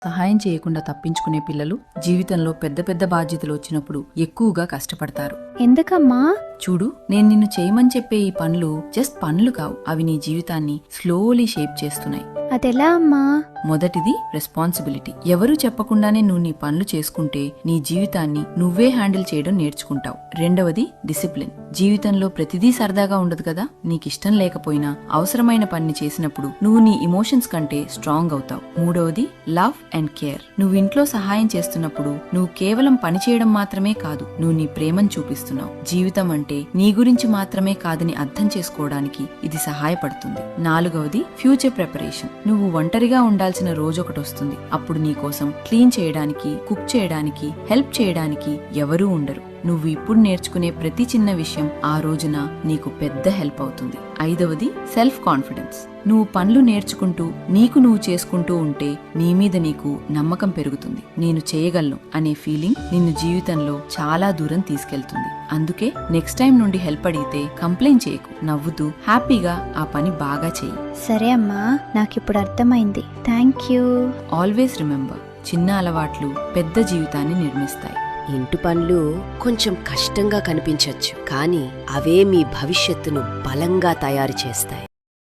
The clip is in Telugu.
సహాయం చేయకుండా తప్పించుకునే పిల్లలు జీవితంలో పెద్ద పెద్ద బాధ్యతలు వచ్చినప్పుడు ఎక్కువగా కష్టపడతారు. ఎందుకమ్మా? చూడు, నేను నిన్ను చేయమని చెప్పే ఈ పనులు జస్ట్ పనులు కావు, అవి నీ జీవితాన్ని స్లోలీ షేప్ చేస్తున్నాయి. అదెలా అమ్మా? మొదటిది రెస్పాన్సిబిలిటీ. ఎవరూ చెప్పకుండానే నువ్వు నీ పనులు చేసుకుంటే నీ జీవితాన్ని నువ్వే హ్యాండిల్ చేయడం నేర్చుకుంటావు. రెండవది డిసిప్లిన్. జీవితంలో ప్రతిదీ సరదాగా ఉండదు కదా. నీకిష్టం లేకపోయినా అవసరమైన పని చేసినప్పుడు నువ్వు నీ ఇమోషన్స్ కంటే స్ట్రాంగ్ అవుతావు. మూడవది లవ్ అండ్ కేర్. నువ్వు ఇంట్లో సహాయం చేస్తున్నప్పుడు నువ్వు కేవలం పని చేయడం మాత్రమే కాదు, నువ్వు నీ ప్రేమను చూపిస్తున్నావు. జీవితం అంటే నీ గురించి మాత్రమే కాదని అర్థం చేసుకోవడానికి ఇది సహాయపడుతుంది. నాలుగవది ఫ్యూచర్ ప్రిపరేషన్. నువ్వు ఒంటరిగా ఉండాల్సిన రోజొకటి వస్తుంది. అప్పుడు నీకోసం క్లీన్ చేయడానికి, కుక్ చేయడానికి, హెల్ప్ చేయడానికి ఎవరూ ఉండరు. నువ్వు ఇప్పుడు నేర్చుకునే ప్రతి చిన్న విషయం ఆ రోజున నీకు పెద్ద హెల్ప్ అవుతుంది. ఐదవది సెల్ఫ్ కాన్ఫిడెన్స్. నువ్వు పనులు నేర్చుకుంటూ నీకు నువ్వు చేసుకుంటూ ఉంటే నీ మీద నీకు నమ్మకం పెరుగుతుంది. నేను చేయగలను అనే ఫీలింగ్ నిన్ను జీవితంలో చాలా దూరం తీసుకెళ్తుంది. అందుకే నెక్స్ట్ టైం నుండి హెల్ప్ అడిగితే కంప్లైంట్ చేయకు, నవ్వుతూ హ్యాపీగా ఆ పని బాగా చెయ్యి. సరే అమ్మా, నాకిప్పుడు అర్థమైంది. Thank you. ఆల్వేస్ రిమెంబర్, చిన్న అలవాట్లు పెద్ద జీవితాన్ని నిర్మిస్తాయి. ఇంటి పనులు కొంచెం కష్టంగా కనిపించొచ్చు, కానీ అవే మీ భవిష్యత్తును బలంగా తయారు చేస్తాయి.